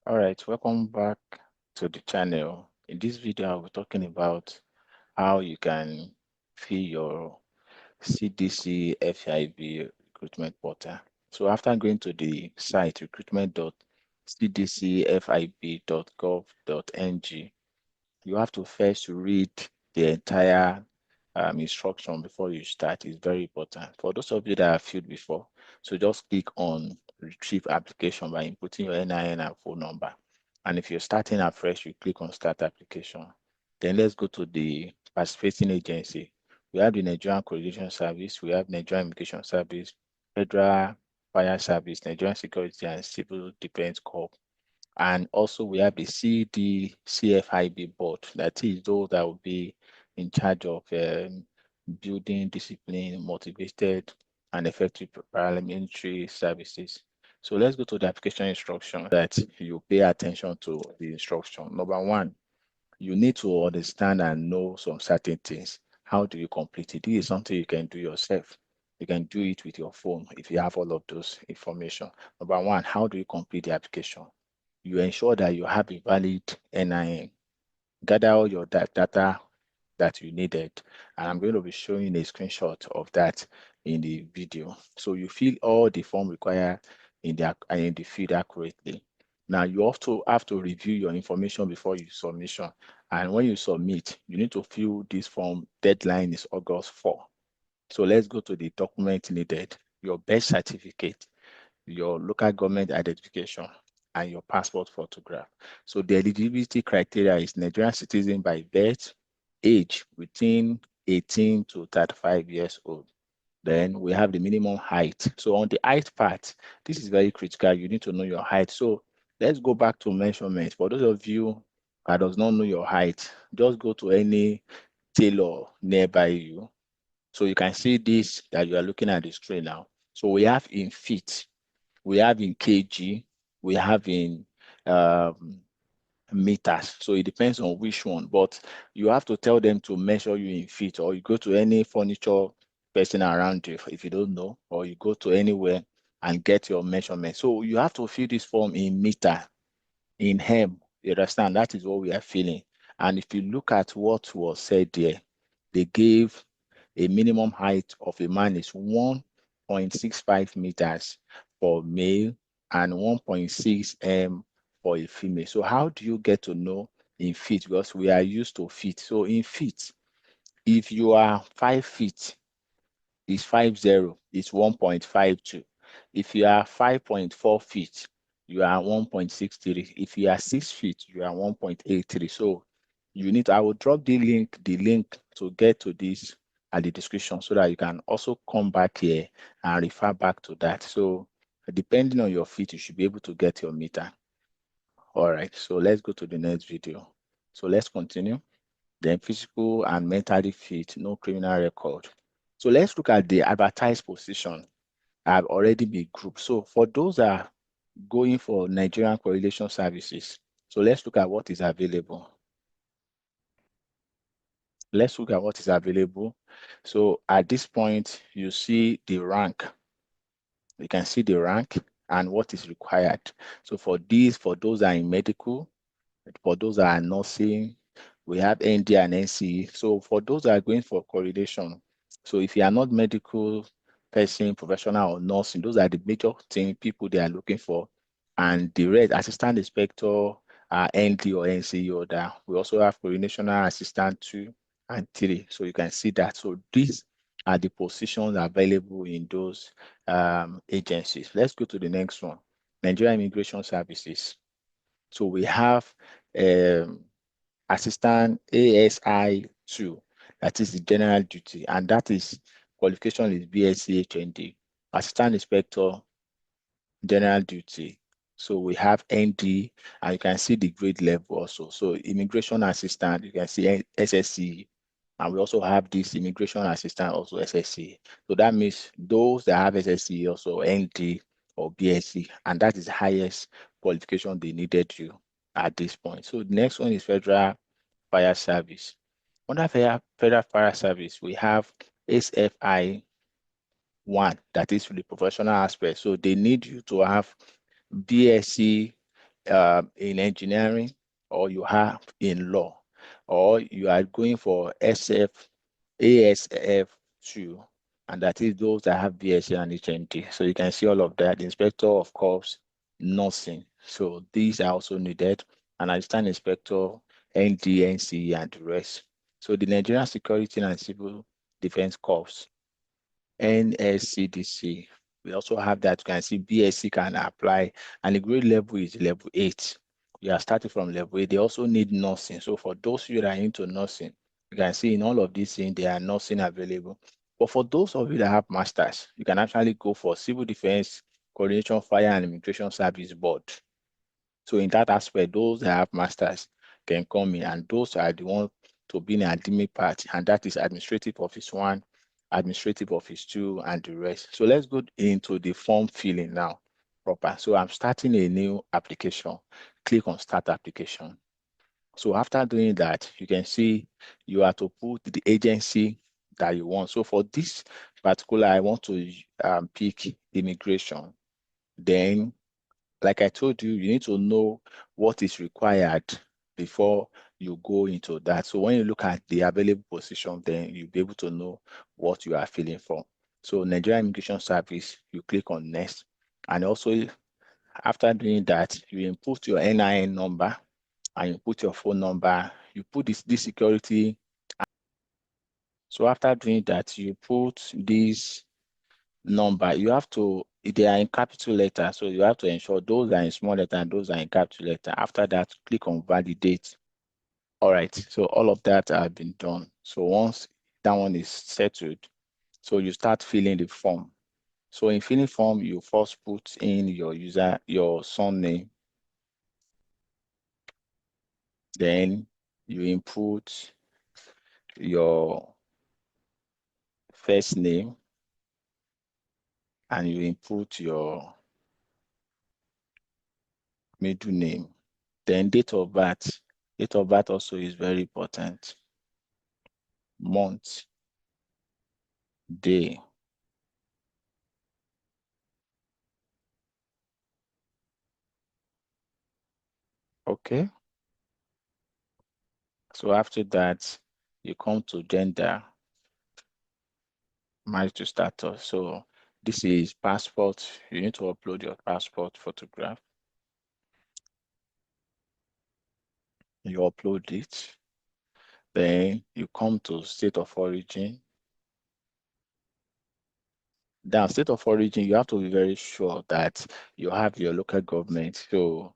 All right, welcome back to the channel. In this video, I'll be talking about how you can fill your CDCFIB recruitment portal. So after going to the site recruitment.cdcfib.gov.ng, you have to first read the entire instruction before you start. It's very important. For those of you that have filled before, so just click on retrieve application by inputting your NIN and phone number. And if you're starting afresh, you click on start application. Then let's go to the participating agency. We have the Nigerian Coordination Service, we have Nigerian Immigration Service, Federal Fire Service, Nigerian Security and Civil Defense Corps. And also we have the CDCFIB board, that is those that will be in charge of building discipline, motivated and effective parliamentary services. So let's go to the application instruction that you pay attention to the instruction. Number one, you need to understand and know some certain things. How do you complete it? This is something you can do yourself. You can do it with your phone if you have all of those information. Number one, how do you complete the application? You ensure that you have a valid NIN. Gather all your data that you needed. And I'm going to be showing a screenshot of that in the video. So you fill all the form required in the field accurately. Now you also have to review your information before you submission. And when you submit, you need to fill this form. Deadline is August 4. So let's go to the document needed. Your birth certificate, your local government identification, and your passport photograph. So the eligibility criteria is Nigerian citizen by birth, age within 18 to 35 years old. Then we have the minimum height. So on the height part, this is very critical. You need to know your height. So let's go back to measurement. For those of you that does not know your height, just go to any tailor nearby you. So you can see this that you are looking at the screen now. So we have in feet, we have in kg, we have in meters. So it depends on which one, but you have to tell them to measure you in feet, or you go to any furniture person around you if you don't know, or you go to anywhere and get your measurement. So you have to fill this form in meter, in hem. You understand? That is what we are filling. And if you look at what was said there, they gave a minimum height of a man is 1.65 meters for male and 1.6 for a female. So how do you get to know in feet? Because we are used to feet. So in feet, if you are 5 feet, it's 50, it's 1.52. If you are 5.4 feet, you are 1.63. If you are 6 feet, you are 1.83. So you need I will drop the link to get to this at the description so that you can also come back here and refer back to that. So depending on your feet, you should be able to get your meter. All right, so let's go to the next video. So let's continue. Then physical and mentally fit, no criminal record. So let's look at the advertised position. I've already been grouped. So for those that are going for Nigerian correlation services, so let's look at what is available. Let's look at what is available. So at this point, you see the rank. You can see the rank and what is required. So for those that are in medical, for those that are nursing, we have ND and NCE. So for those that are going for correlation, so if you are not medical person, professional or nursing, those are the major people they are looking for. And the red assistant inspector, ND or NCE order. We also have coordinational assistant 2 and 3. So you can see that. So these are the positions available in those agencies. Let's go to the next one. Nigeria Immigration Services. So we have assistant ASI 2, that is the general duty, and that is qualification is BSc HND. Assistant inspector, general duty. So we have ND, and you can see the grade level also. So immigration assistant, you can see SSC, and we also have this immigration assistant also SSC. So that means those that have SSC also ND or BSc, and that is the highest qualification they needed you at this point. So the next one is Federal Fire Service. Under Federal Fire Service, we have SFI 1, that is for the professional aspect. So they need you to have BSc in engineering, or you have in law, or you are going for ASF2, and that is those that have BSc and HND. So you can see all of that. Inspector of Corps, nursing. So these are also needed. And assistant inspector, NDNC, and the rest. So the Nigerian Security and Civil Defense Corps, NSCDC. We also have that. You can see BSc can apply, and the grade level is level 8. You are starting from level 8. They also need nursing. So for those of you that are into nursing, you can see in all of these things, there are nursing available. But for those of you that have masters, you can actually go for Civil Defense, Coordination, Fire and Immigration Service Board. So in that aspect, those that have masters can come in, and those are the ones to be in the academic part, and that is Administrative Office 1, Administrative Office 2, and the rest. So let's go into the form filling now proper. So I'm starting a new application. Click on Start Application. So after doing that, you can see you have to put the agency that you want. So for this particular, I want to pick immigration. Then, like I told you, you need to know what is required before you go into that. So when you look at the available position, then you'll be able to know what you are filling for. So Nigerian Immigration Service, you click on Next. And also, after doing that, you input your NIN number and you put your phone number. You put this security. So after doing that, you put this number. You have to, they are in capital letter, so you have to ensure those are in small letter and those are in capital letter. After that, click on validate. All right, so all of that have been done. So once that one is settled, so you start filling the form. So in filling form, you first put in your son name, then you input your first name, and you input your middle name. Then date of birth. Date of birth also is very important. Month, day. Okay. So after that, you come to gender, marital status. So this is passport. You need to upload your passport photograph. You upload it. Then you come to state of origin. Now, state of origin, you have to be very sure that you have your local government. So,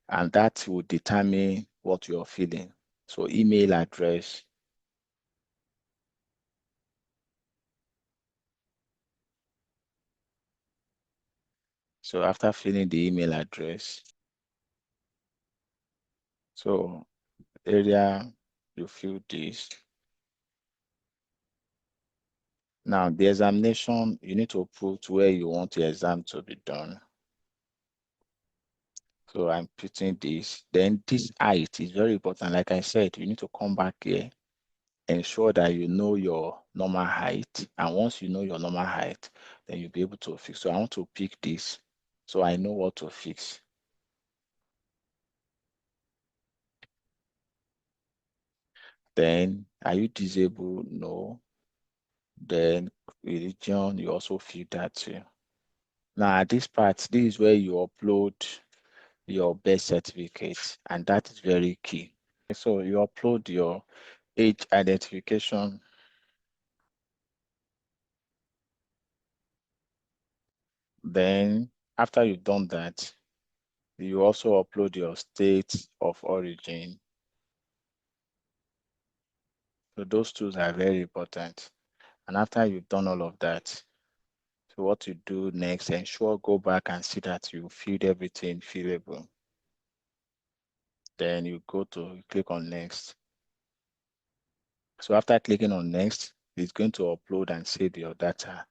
and that will determine what you're filling. So email address. So after filling the email address, so area, you fill this. Now the examination, you need to put where you want the exam to be done. So I'm putting this. Then this height is very important. Like I said, you need to come back here, ensure that you know your normal height. And once you know your normal height, then you'll be able to fix. So I want to pick this so I know what to fix. Then, are you disabled? No. Then religion, you also fill that too. Now, at this part, this is where you upload your birth certificate, and that is very key. So you upload your age identification. Then, after you've done that, you also upload your state of origin. So those two are very important. And after you've done all of that, so what you do next, ensure go back and see that you filled everything fillable. Then you go to click on next. So after clicking on next, it's going to upload and save your data.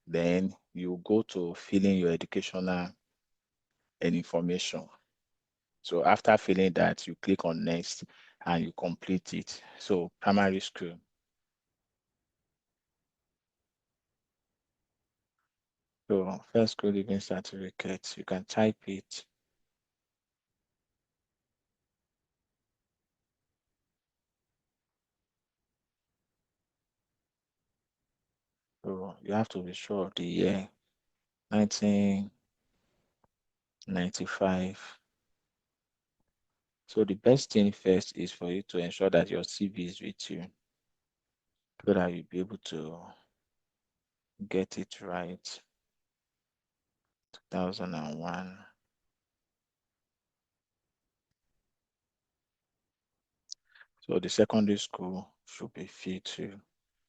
Then you go to filling your educational and information. So after filling that, you click on next and you complete it. So primary school. So first school living certificate, you can type it. So you have to be sure of the year 1995. So the best thing first is for you to ensure that your CV is with you so that you'll be able to get it right. 2001. So the secondary school should be filled to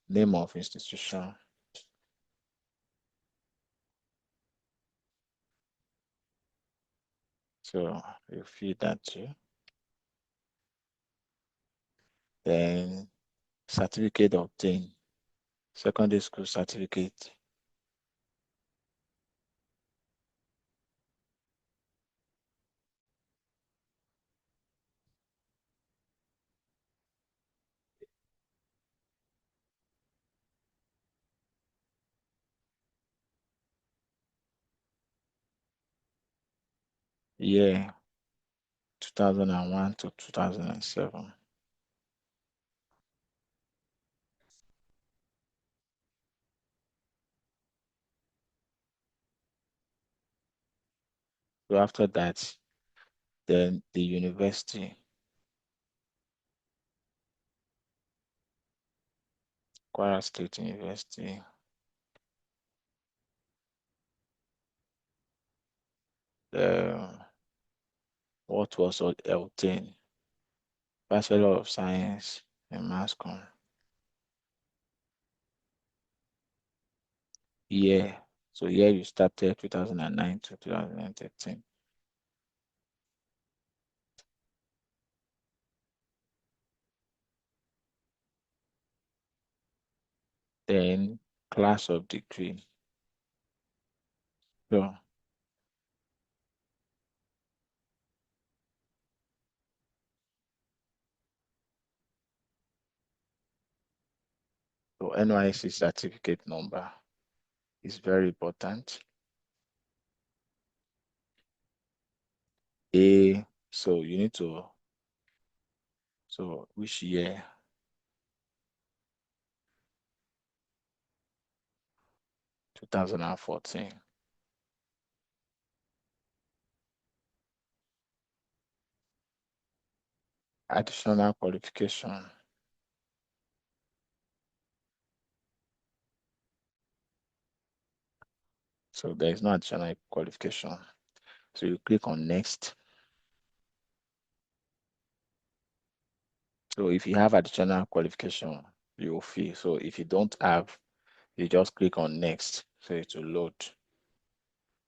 name of institution. So you feed that too. Then certificate obtained, secondary school certificate. Year 2001 to 2007. So after that, then the university, Kwara State University. What was obtained? Bachelor of Science in Mass Comm. Year. So year you started 2009 to 2013. Then class of degree. So, so NYC certificate number is very important. So you need to, so which year? 2014. Additional qualification. So there is no additional qualification. So you click on next. So if you have additional qualification, you will fill. So if you don't have, you just click on next. So it will load.